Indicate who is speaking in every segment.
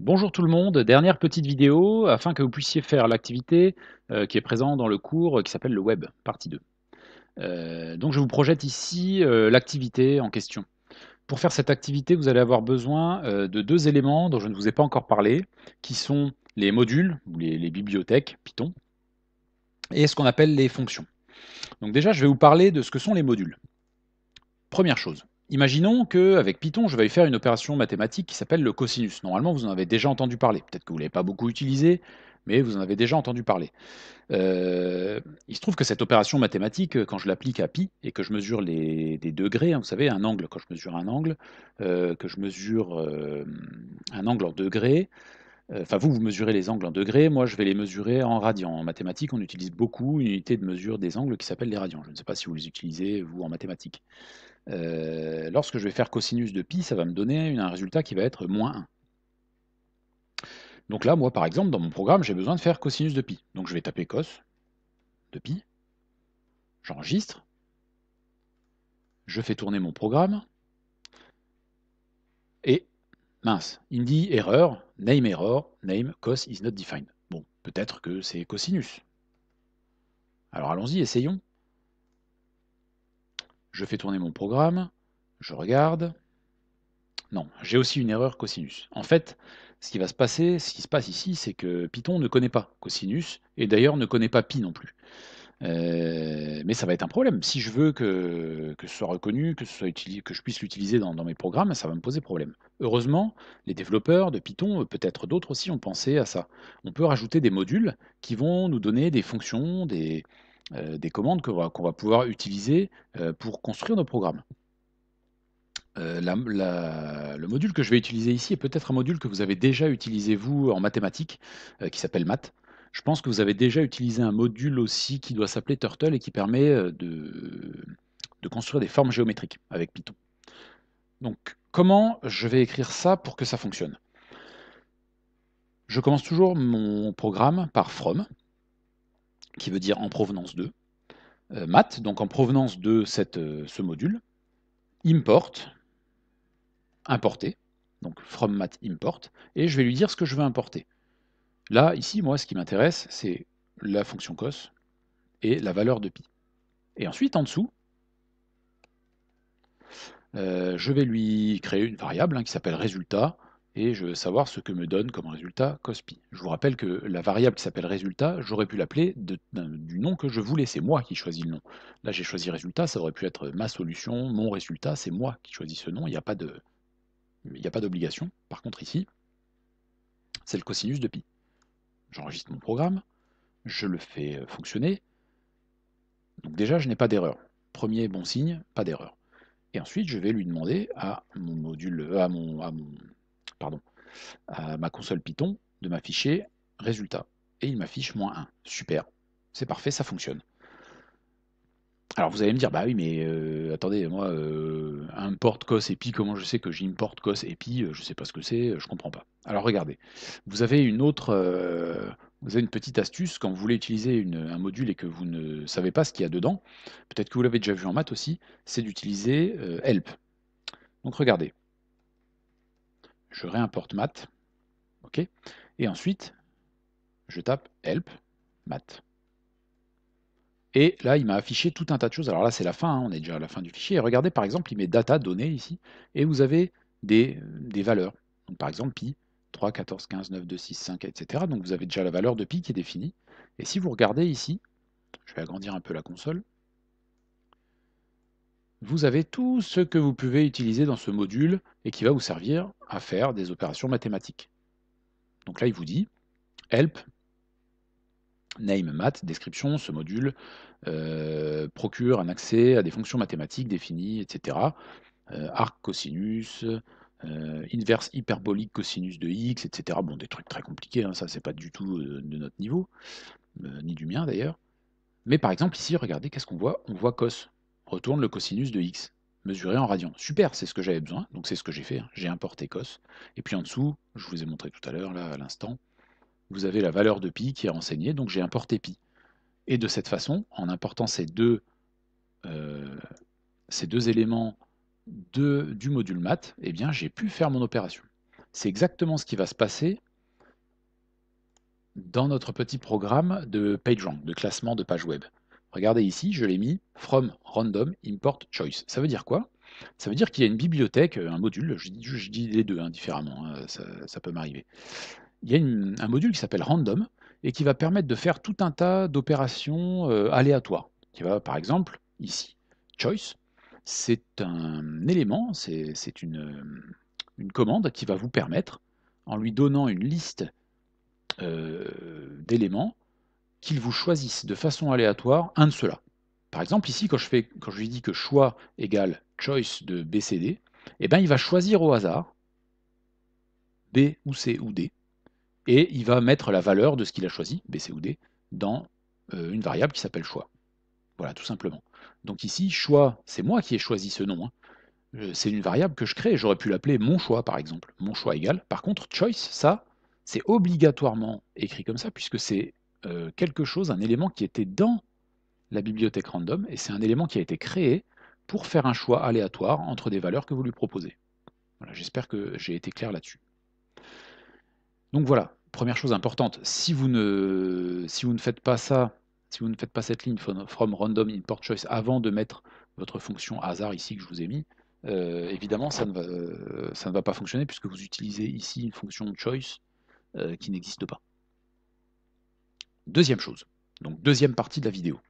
Speaker 1: Bonjour tout le monde, dernière petite vidéo afin que vous puissiez faire l'activité qui est présente dans le cours qui s'appelle le web, partie 2. Donc je vous projette ici l'activité en question. Pour faire cette activité, vous allez avoir besoin de deux éléments dont je ne vous ai pas encore parlé, qui sont les modules, ou les bibliothèques Python, et ce qu'on appelle les fonctions. Donc déjà, je vais vous parler de ce que sont les modules. Première chose, imaginons qu'avec Python, je vais faire une opération mathématique qui s'appelle le cosinus. Normalement, vous en avez déjà entendu parler. Peut-être que vous ne l'avez pas beaucoup utilisé, mais vous en avez déjà entendu parler. Il se trouve que cette opération mathématique, quand je l'applique à pi et que je mesure des degrés, hein, vous savez, un angle, quand je mesure un angle, que je mesure un angle en degrés, enfin vous mesurez les angles en degrés, moi je vais les mesurer en radians. En mathématiques, on utilise beaucoup une unité de mesure des angles qui s'appelle les radians. Je ne sais pas si vous les utilisez, vous, en mathématiques. Lorsque je vais faire cosinus de pi, ça va me donner un résultat qui va être moins 1. Donc là, moi, par exemple, dans mon programme, j'ai besoin de faire cosinus de pi. Donc je vais taper cos de pi, j'enregistre, je fais tourner mon programme, et mince, il me dit erreur, name cos is not defined. Bon, peut-être que c'est cosinus. Alors allons-y, essayons. Je fais tourner mon programme, je regarde. Non, j'ai aussi une erreur cosinus. En fait, ce qui se passe ici, c'est que Python ne connaît pas cosinus, et d'ailleurs ne connaît pas pi non plus. Mais ça va être un problème. Si je veux que ce soit reconnu, que, ce soit que je puisse l'utiliser dans mes programmes, ça va me poser problème. Heureusement, les développeurs de Python, peut-être d'autres aussi, ont pensé à ça. On peut rajouter des modules qui vont nous donner des fonctions, des commandes qu'on va pouvoir utiliser pour construire nos programmes. Le module que je vais utiliser ici est peut-être un module que vous avez déjà utilisé vous en mathématiques, qui s'appelle math. Je pense que vous avez déjà utilisé un module aussi qui doit s'appeler Turtle et qui permet de construire des formes géométriques avec Python. Donc comment je vais écrire ça pour que ça fonctionne? Je commence toujours mon programme par from, qui veut dire en provenance de, math, donc en provenance de ce module, import, importer, donc from math import, et je vais lui dire ce que je veux importer. Là, ici, moi, ce qui m'intéresse, c'est la fonction cos et la valeur de pi. Et ensuite, en dessous, je vais lui créer une variable qui s'appelle résultat, et je veux savoir ce que me donne comme résultat cos pi. Je vous rappelle que la variable qui s'appelle résultat, j'aurais pu l'appeler du nom que je voulais, c'est moi qui choisis le nom. Là, j'ai choisi résultat, ça aurait pu être ma solution, mon résultat, c'est moi qui choisis ce nom, il n'y a pas d'obligation. Par contre, ici, c'est le cosinus de pi. J'enregistre mon programme, je le fais fonctionner. Donc déjà, je n'ai pas d'erreur. Premier bon signe, pas d'erreur. Et ensuite, je vais lui demander à mon module, pardon, à ma console Python de m'afficher résultat. Et il m'affiche -1. Super, c'est parfait, ça fonctionne. Alors vous allez me dire, bah oui, mais attendez, moi, import cos et pi, comment je sais que j'importe cos et pi, je sais pas ce que c'est, je comprends pas. Alors regardez, vous avez vous avez une petite astuce quand vous voulez utiliser un module et que vous ne savez pas ce qu'il y a dedans, peut-être que vous l'avez déjà vu en maths aussi, c'est d'utiliser help. Donc regardez, je réimporte maths, ok, et ensuite je tape help maths. Et là, il m'a affiché tout un tas de choses. Alors là, c'est la fin, hein, on est déjà à la fin du fichier. Et regardez, par exemple, il met data, données ici, et vous avez des valeurs. Donc, par exemple, pi, 3, 14, 15, 9, 2, 6, 5, etc. Donc vous avez déjà la valeur de pi qui est définie. Et si vous regardez ici, je vais agrandir un peu la console, vous avez tout ce que vous pouvez utiliser dans ce module et qui va vous servir à faire des opérations mathématiques. Donc là, il vous dit help, name math, description, ce module procure un accès à des fonctions mathématiques définies, etc. Arc cosinus, inverse hyperbolique cosinus de x, etc. Bon, des trucs très compliqués, hein, ça c'est pas du tout de notre niveau, ni du mien d'ailleurs. Mais par exemple ici, regardez, qu'est-ce qu'on voit? On voit cos, retourne le cosinus de x, mesuré en radians. Super, c'est ce que j'avais besoin, donc c'est ce que j'ai fait, hein. J'ai importé cos. Et puis en dessous, je vous ai montré tout à l'heure, là à l'instant, vous avez la valeur de pi qui est renseignée, donc j'ai importé pi. Et de cette façon, en important euh, ces deux éléments du module math, eh bien, j'ai pu faire mon opération. C'est exactement ce qui va se passer dans notre petit programme de PageRank, de classement de page web. Regardez ici, je l'ai mis from random import choice. Ça veut dire quoi? Ça veut dire qu'il y a une bibliothèque, un module, je dis les deux différemment, hein, ça peut m'arriver. Il y a un module qui s'appelle random et qui va permettre de faire tout un tas d'opérations aléatoires. Qui va, par exemple, ici, choice, c'est un élément, c'est une commande qui va vous permettre, en lui donnant une liste d'éléments, qu'il vous choisisse de façon aléatoire un de ceux-là. Par exemple, ici, quand je lui dis que choix égale choice de BCD, eh ben, il va choisir au hasard B ou C ou D, et il va mettre la valeur de ce qu'il a choisi, B, C ou D, dans une variable qui s'appelle choix. Voilà, tout simplement. Donc ici, choix, c'est moi qui ai choisi ce nom, hein. C'est une variable que je crée, j'aurais pu l'appeler mon choix par exemple, mon choix égal. Par contre, choice, ça, c'est obligatoirement écrit comme ça, puisque c'est quelque chose, un élément qui était dans la bibliothèque random, et c'est un élément qui a été créé pour faire un choix aléatoire entre des valeurs que vous lui proposez. Voilà, j'espère que j'ai été clair là-dessus. Donc voilà, première chose importante, si vous ne faites pas ça, si vous ne faites pas cette ligne from random import choice avant de mettre votre fonction hasard ici que je vous ai mis, évidemment ça ne va pas fonctionner puisque vous utilisez ici une fonction choice qui n'existe pas. Deuxième chose, donc deuxième partie de la vidéo.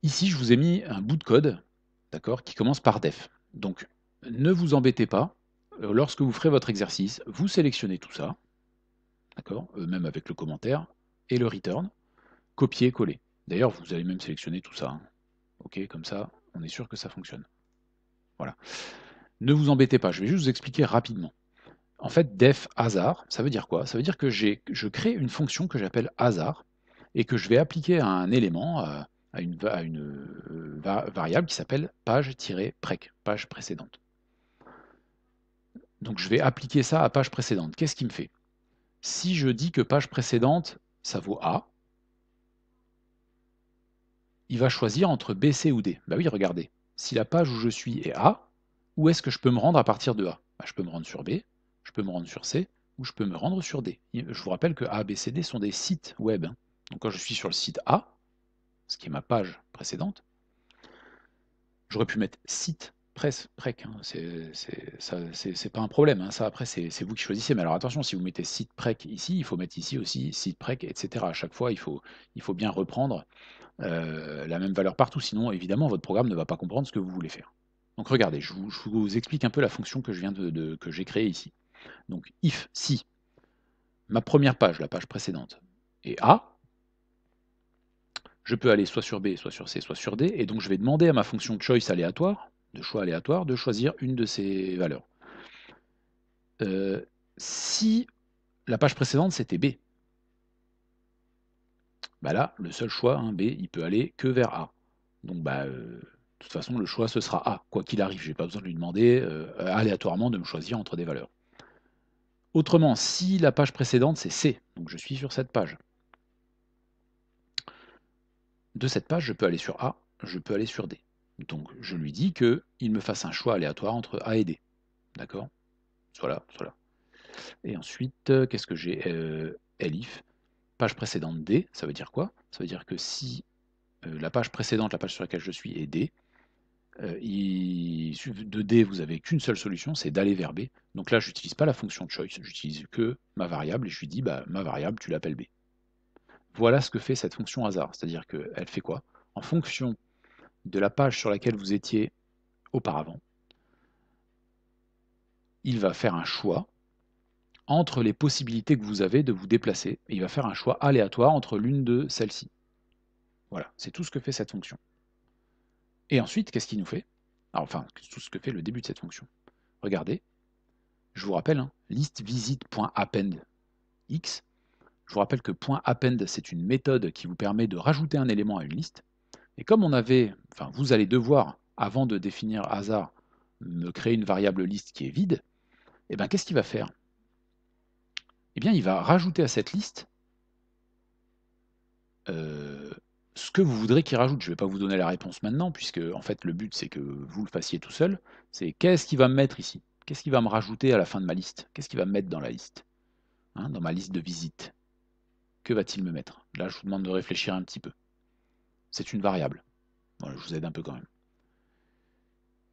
Speaker 1: Ici je vous ai mis un bout de code, d'accord, qui commence par def. Donc ne vous embêtez pas, lorsque vous ferez votre exercice, vous sélectionnez tout ça, d'accord, même avec le commentaire, et le return, copier-coller. D'ailleurs, vous allez même sélectionner tout ça, hein. Ok, comme ça, on est sûr que ça fonctionne. Voilà. Ne vous embêtez pas, je vais juste vous expliquer rapidement. En fait, def hasard, ça veut dire quoi? Ça veut dire que je crée une fonction que j'appelle hasard et que je vais appliquer à un élément, à une variable qui s'appelle page-prec, page précédente. Donc je vais appliquer ça à page précédente. Qu'est-ce qui me fait? Si je dis que page précédente, ça vaut A, il va choisir entre B, C ou D. Bah oui, regardez. Si la page où je suis est A, où est-ce que je peux me rendre à partir de A? Bah, je peux me rendre sur B, je peux me rendre sur C, ou je peux me rendre sur D. Je vous rappelle que A, B, C, D sont des sites web, hein. Donc quand je suis sur le site A, ce qui est ma page précédente, j'aurais pu mettre site prec, hein. C'est pas un problème, hein. Ça après c'est vous qui choisissez. Mais alors attention, si vous mettez site prec ici, il faut mettre ici aussi site prec, etc. À chaque fois, il faut bien reprendre la même valeur partout, sinon évidemment votre programme ne va pas comprendre ce que vous voulez faire. Donc regardez, je vous explique un peu la fonction que que j'ai créée ici. Donc if si ma première page, la page précédente, est A, je peux aller soit sur B, soit sur C, soit sur D, et donc je vais demander à ma fonction choice aléatoire, de choix aléatoire, de choisir une de ces valeurs. Si la page précédente c'était B, bah là, le seul choix, hein, B, il peut aller que vers A. Donc bah, de toute façon, le choix, ce sera A. Quoi qu'il arrive, je n'ai pas besoin de lui demander aléatoirement de me choisir entre des valeurs. Autrement, si la page précédente, c'est C, donc je suis sur cette page. De cette page, je peux aller sur A, je peux aller sur D. Donc je lui dis qu'il me fasse un choix aléatoire entre A et D. D'accord? Voilà, voilà. Et ensuite, qu'est-ce que j'ai elif, page précédente D, ça veut dire quoi? Ça veut dire que si la page précédente, la page sur laquelle je suis, est D, de D, vous n'avez qu'une seule solution, c'est d'aller vers B. Donc là, je n'utilise pas la fonction choice, j'utilise que ma variable et je lui dis, bah, ma variable, tu l'appelles B. Voilà ce que fait cette fonction hasard, c'est-à-dire qu'elle fait quoi? En fonction de la page sur laquelle vous étiez auparavant, il va faire un choix entre les possibilités que vous avez de vous déplacer, et il va faire un choix aléatoire entre l'une de celles-ci. Voilà, c'est tout ce que fait cette fonction. Et ensuite, qu'est-ce qu'il nous fait? Alors, enfin, tout ce que fait le début de cette fonction. Regardez, je vous rappelle, hein, listVisit.append x. Je vous rappelle que .append, c'est une méthode qui vous permet de rajouter un élément à une liste. Et comme vous allez devoir, avant de définir hasard, me créer une variable liste qui est vide, et bien qu'est-ce qu'il va faire? Eh bien, il va rajouter à cette liste ce que vous voudrez qu'il rajoute. Je ne vais pas vous donner la réponse maintenant, puisque en fait le but c'est que vous le fassiez tout seul. C'est qu'est-ce qu'il va me mettre ici? Qu'est-ce qu'il va me rajouter à la fin de ma liste? Qu'est-ce qu'il va me mettre dans la liste? Hein, dans ma liste de visites? Que va-t-il me mettre? Là, je vous demande de réfléchir un petit peu. C'est une variable. Voilà, je vous aide un peu quand même.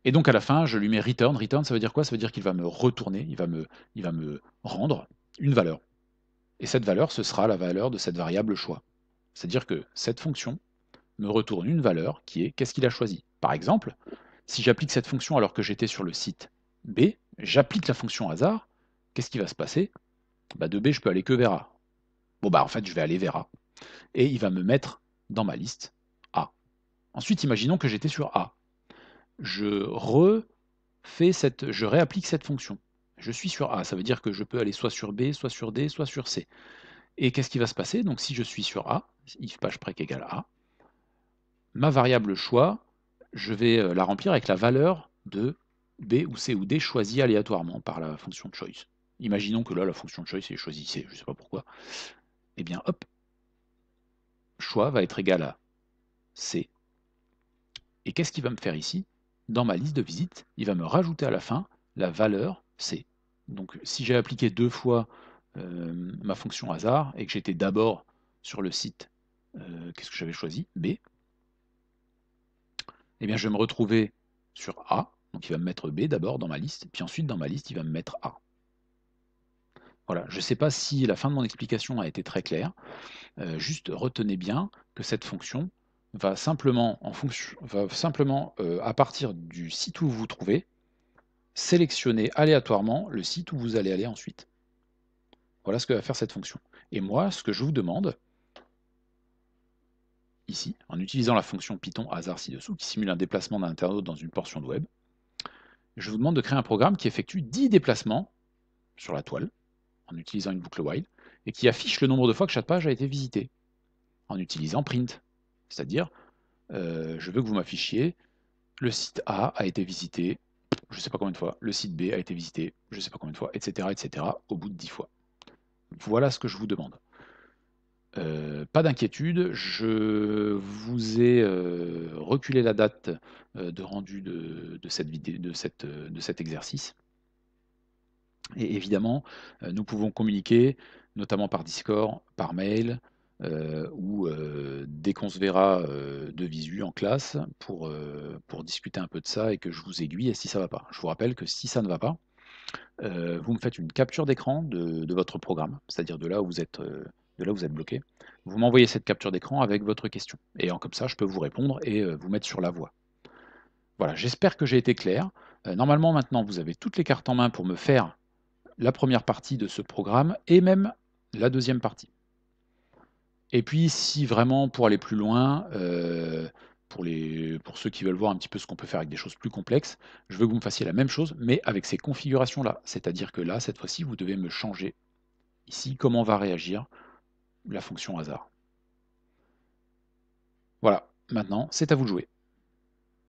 Speaker 1: Et donc à la fin, je lui mets return. Return, ça veut dire quoi? Ça veut dire qu'il va me retourner, il va me rendre une valeur. Et cette valeur, ce sera la valeur de cette variable choix. C'est-à-dire que cette fonction me retourne une valeur qui est qu'est-ce qu'il a choisi. Par exemple, si j'applique cette fonction alors que j'étais sur le site B, j'applique la fonction hasard, qu'est-ce qui va se passer? Bah, de B, je peux aller que vers A. Bon, bah en fait, je vais aller vers A. Et il va me mettre dans ma liste A. Ensuite, imaginons que j'étais sur A. Je réapplique cette fonction. Je suis sur A, ça veut dire que je peux aller soit sur B, soit sur D, soit sur C. Et qu'est-ce qui va se passer? Donc si je suis sur A, if pageprec égale A, ma variable choix, je vais la remplir avec la valeur de B ou C ou D choisie aléatoirement par la fonction choice. Imaginons que là, la fonction choice est choisie C, je ne sais pas pourquoi. Eh bien, hop, choix va être égal à C. Et qu'est-ce qu'il va me faire ici? Dans ma liste de visites, il va me rajouter à la fin la valeur C. Donc si j'ai appliqué 2 fois ma fonction hasard et que j'étais d'abord sur le site, qu'est-ce que j'avais choisi? B. Eh bien je vais me retrouver sur A, donc il va me mettre B d'abord dans ma liste, puis ensuite dans ma liste il va me mettre A. Voilà, je ne sais pas si la fin de mon explication a été très claire, juste retenez bien que cette fonction va simplement, à partir du site où vous vous trouvez, sélectionner aléatoirement le site où vous allez aller ensuite. Voilà ce que va faire cette fonction. Et moi, ce que je vous demande, ici, en utilisant la fonction Python hasard ci-dessous, qui simule un déplacement d'un internaute dans une portion de web, je vous demande de créer un programme qui effectue 10 déplacements sur la toile, en utilisant une boucle while, et qui affiche le nombre de fois que chaque page a été visitée, en utilisant print. C'est-à-dire, je veux que vous m'affichiez le site A a été visité, je ne sais pas combien de fois, le site B a été visité, je ne sais pas combien de fois, etc., au bout de 10 fois. Voilà ce que je vous demande. Pas d'inquiétude, je vous ai reculé la date de rendu de cette vidéo, de cet exercice. Et évidemment, nous pouvons communiquer, notamment par Discord, par mail, ou dès qu'on se verra de visu en classe, pour discuter un peu de ça et que je vous aiguille si ça ne va pas. Je vous rappelle que si ça ne va pas, vous me faites une capture d'écran de votre programme, c'est-à-dire de là où vous êtes bloqué. Vous m'envoyez cette capture d'écran avec votre question. Et comme ça, je peux vous répondre et vous mettre sur la voie. Voilà, j'espère que j'ai été clair. Normalement, maintenant, vous avez toutes les cartes en main pour me faire la première partie de ce programme et même la deuxième partie. Et puis, si vraiment, pour aller plus loin, pour ceux qui veulent voir un petit peu ce qu'on peut faire avec des choses plus complexes, je veux que vous me fassiez la même chose, mais avec ces configurations-là. C'est-à-dire que là, cette fois-ci, vous devez me changer ici comment va réagir la fonction hasard. Voilà, maintenant, c'est à vous de jouer.